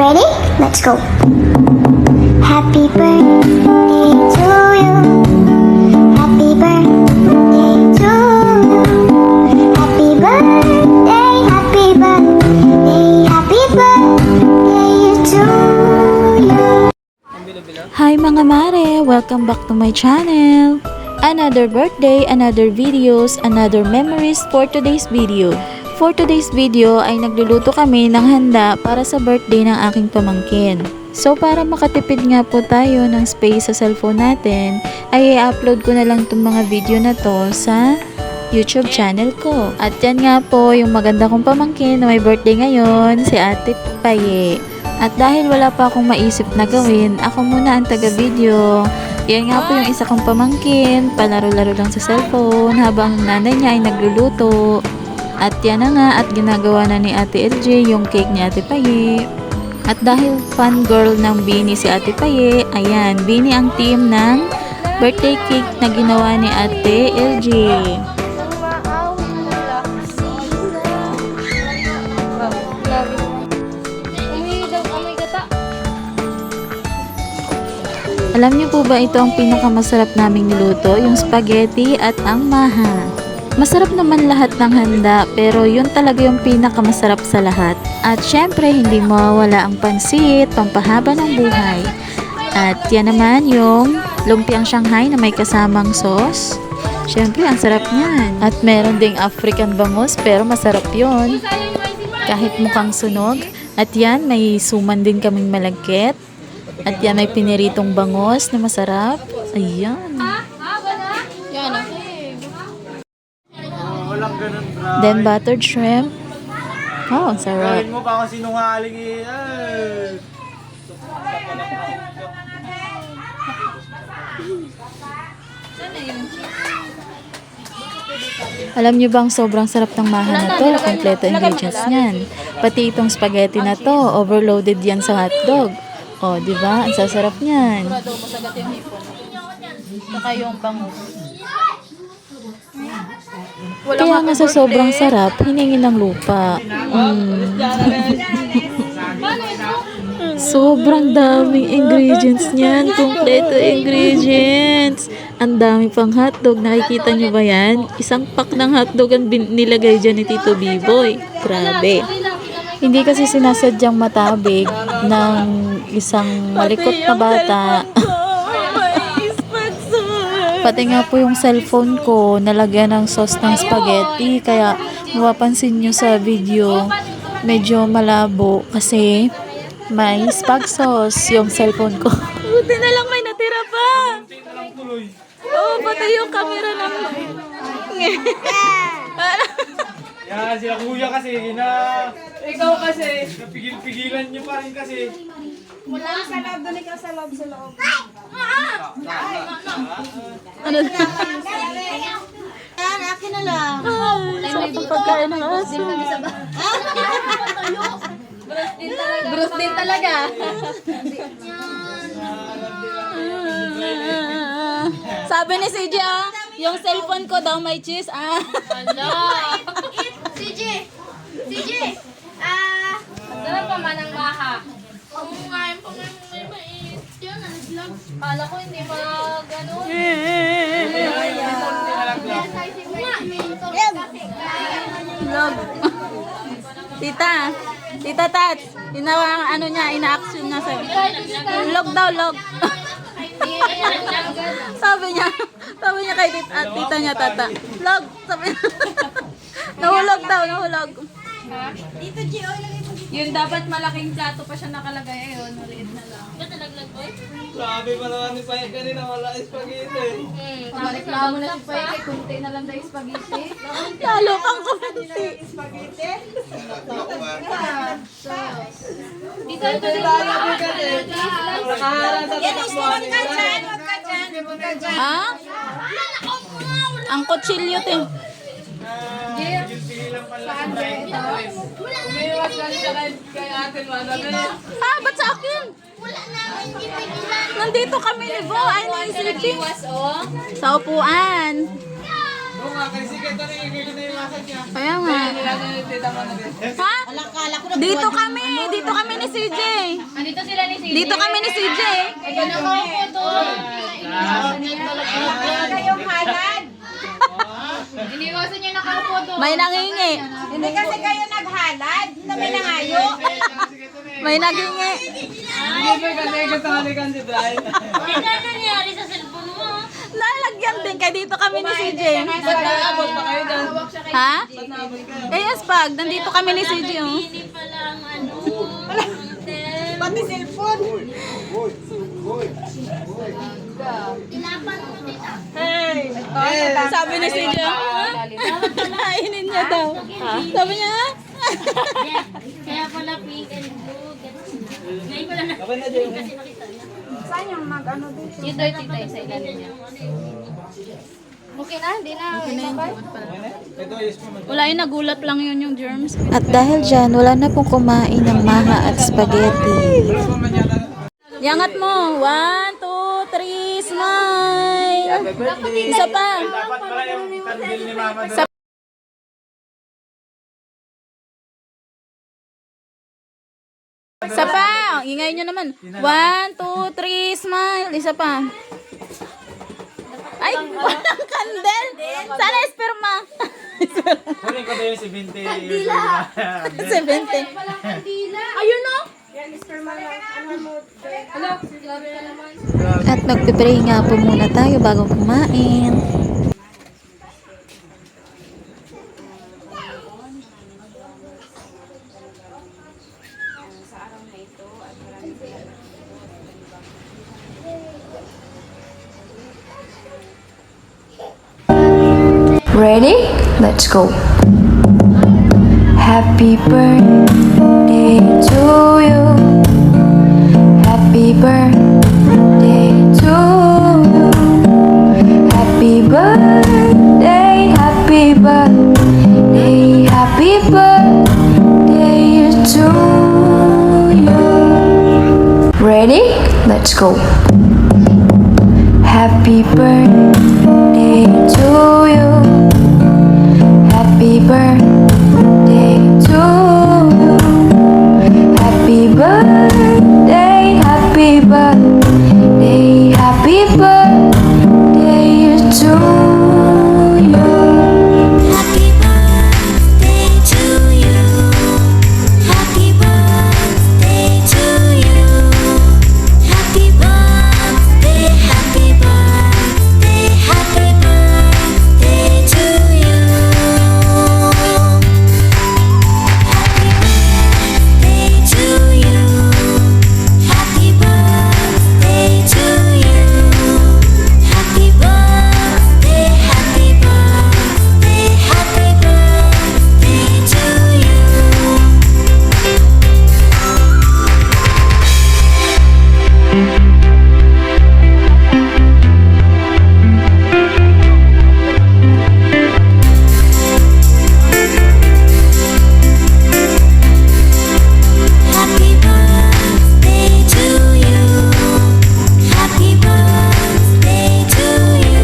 Ready? Let's go. Happy birthday to you. Happy birthday to you. Happy birthday, happy birthday, happy birthday to you. Hi mga mare! Welcome back to my channel! Another birthday, another videos, another memories for today's video. For today's video ay nagluluto kami ng handa para sa birthday ng aking pamangkin. So para makatipid nga po tayo ng space sa cellphone natin, ay i-upload ko na lang itong mga video na to sa YouTube channel ko. At yan nga po yung maganda kong pamangkin na may birthday ngayon, si Ate Paye. At dahil wala pa akong maisip na gawin, ako muna ang taga-video. Yan nga po yung isa kong pamangkin, palaro-laro lang sa cellphone habang nanay niya ay nagluluto. At yan na nga, at ginagawa na ni Ate LJ yung cake ni Ate Paye. At dahil fan girl ng Bini si Ate Paye, ayan, Bini ang team ng birthday cake na ginawa ni Ate LJ. Alam niyo po ba ito ang pinakamasarap naming niluto, yung spaghetti at ang maha. Masarap naman lahat ng handa, pero yun talaga yung pinakamasarap sa lahat. At syempre, hindi mawawala ang pansit, pampahaba ng buhay. At yan naman yung lumpiang Shanghai na may kasamang sauce. Syempre, ang sarap niyan. At meron ding African bangus, pero masarap yun. Kahit mukhang sunog. At yan, may suman din kaming malagkit. At yan, may piniritong bangus na masarap. Ayan. Then buttered shrimp. Oh, ang sarap. Gawin mo pa kung sinungaling eh. Alam nyo bang sobrang sarap ng maha na to? Kompleto ingredients niyan. Pati itong spaghetti na to, overloaded yan sa hotdog. Oh, di ba? Ang sasarap niyan. Saka yung bangus. Kaya nga sa sobrang sarap, hiningi ng lupa. Sobrang daming ingredients niyan. Kompleto ingredients. Ang dami pang hotdog. Nakikita nyo ba yan? Isang pack ng hotdog ang nilagay dyan ni Tito B-Boy. Grabe. Hindi kasi sinasadyang matabig ng isang malikot na bata. Pati nga po yung cellphone ko, nalagyan ng sauce ng spaghetti. Kaya mapapansin nyo sa video, medyo malabo kasi may spag sauce yung cellphone ko. Buti na lang may natira pa. Oh, pati yung camera ng... Yan, sila kuya kasi, ikaw kasi, napigil-pigilan nyo pa rin kasi. Wala sa loob, doon ikaw sa loob, sa loob. Ano na? Yan, akin na lang. Sarap ang pagkain ng aso. Bruce din talaga. Sabi ni CJ, yung cellphone ko daw may cheese. CJ, sarap pa man ang maha. Ang ngayon pa may mait. Yan, nag-vlog. Kala ko hindi pa gano'n. Vlog. Tita Tat, ano niya, ina-action niya sa log daw, log. sabi niya kay tita niya, tata. Log, sabi niya. Nahulog daw, nahulog. Dito, Gio, Yun dapat malaking plato pa siya nakalagay, ayun, maliit na lang. Nalaglag ko eh. Grabe pa naman ni Paye kanina, wala spaghetti. Reklamo na si Paye, kay kunti na lang dahil spaghetti. Lalo pang kunti. Dito ito din. Nakaharang sa tatakbuhan nila. Huwag ka dyan. Ha? Ang kutsilyo, te. Pigil-pigilan pa lang si Paye. Umiwas ka niya kay ate mo. Ba't sa akin? Nandito kami ni Bo, ay ni sa upuan. Oo nga, kasi kaya rin yung masag niya. Kaya nga. Ha? Dito kami ni CJ. Andito sila ni CJ. Dito kami ni CJ. Ay, nakaupo doon. Kayong halad. Iniwasan niya nakaupo doon. May nangingi. Hindi kasi kayo naghalad. Na may nangayo. May nagingi. Hindi ba kasi kasalikan si Brian? Ano nangyari sa cellphone mo? Lalagyan din. Kaya dito kami ni CJ. Ba't naabot pa kayo dyan? Ha? Eh, yes, pag. Nandito kami ni CJ. Oh. Hindi pala ang ano. Pati cellphone. Tinapan mo dito. Sabi ni CJ. Kainin niya daw. Sabi niya. Kaya pala pink and blue. Ngayon ko lang na. Okay na dyan. Kasi nakita niya. Saan yung mag-ano dito? Yung dirty tayo sa ilalim niya. Okay na, hindi na. Ito is po. Wala yun, nagulat lang yun yung germs. At dahil dyan, wala na pong kumain ng maha at spaghetti. Yangat mo. 1, 2, 3, smile. Isa pa. Dapat pala yung kandil ni Mama doon. Isa pa. Ingay nyo naman. 1, 2, 3, smile. Isa pa. Ay, walang kandel. Sana esperma. Kunin ko na yung 70. 70. Ayun no? At nagpipray nga po muna tayo bago kumain. Ready? Let's go. Happy birthday to you. Happy birthday to you. Happy birthday, happy birthday, happy birthday to you. Ready? Let's go. Happy birthday to you. Happy birthday to you. Happy birthday, happy birthday, happy birthday to you. Happy birthday to you. Happy birthday to you. Happy birthday, happy birthday, happy birthday to you. Happy birthday to you. Happy birthday, happy birthday, happy birthday to you. Happy birthday to you. Happy birthday to you.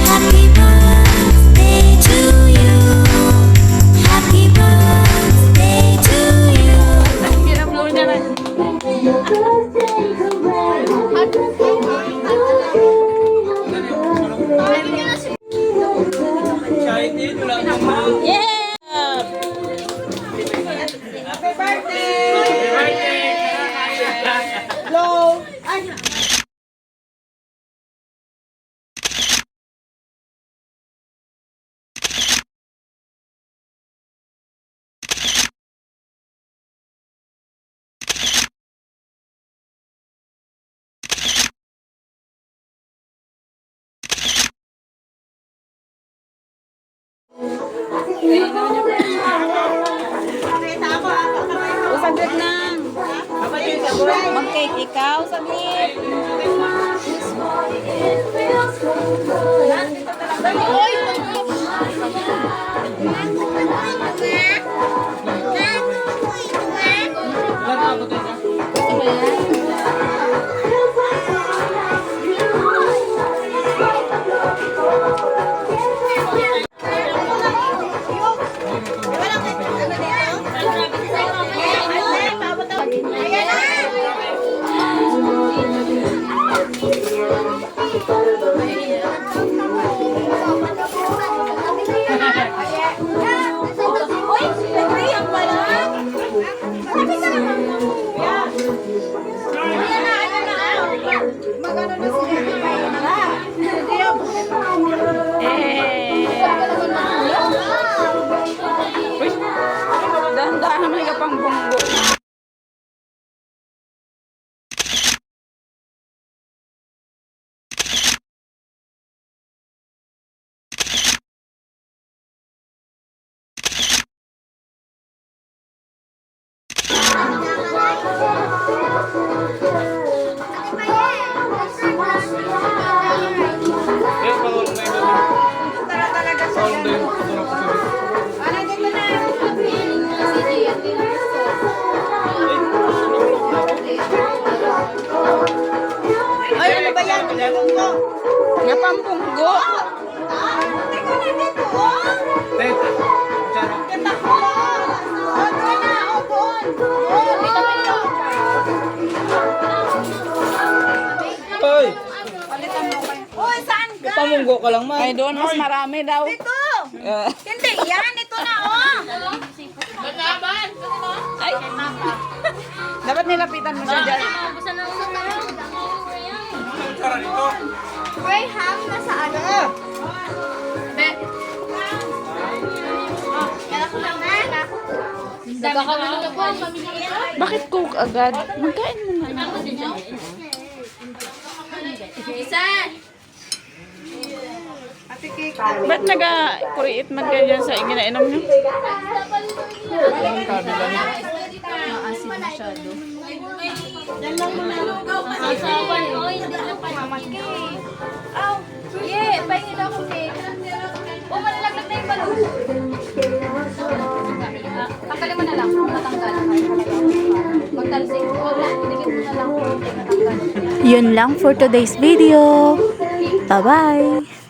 Happy birthday to you. Happy birthday to you. Kahit din, wala naman. Yeah! Happy birthday! Happy birthday! Hello! Saglit na. Mag-cake ikaw, saglit. Wala na ako tayo. Walang ano dito? Dahil may kapang bunggo. Eh, pangulong na ito. Tara talaga sa Pangulong na ito. Pangulong ko sa Ano dito na? Ay, ano ba yan? Bunggo. Kapang bunggo. Teka na dito, oh. Tet. Charo. Kita ko. Oh, doon na, oh, doon. Hoy! Palitan mo kayo. Uy, saan ka? Pamunggo ka lang, man. Ay, doon mas marami daw. Dito. Hindi, yan. Ito na, oh. Banaban! Ay. Dapat nilapitan mo siya dyan. Maubusan na ulo na lang. Charo dito. Graham, nasa ano? Be. Kaya ko lang na. Nagkakagulo na po ang pamilya ito. Bakit cook agad? Magkain mo na. Isa! Ate Kik. Ba't nag-create man kayo dyan sa inginainom nyo? Maasin masyado. Asawan, oy, hindi lang pamamaki. Aw, yeah, pahingin ako cake. O, malalaglag na yung balon. Tanggalin mo na lang, matanggal. Magtalsik, huwag lang, dikit mo na lang. Matanggal. Yun lang for today's video. Bye-bye!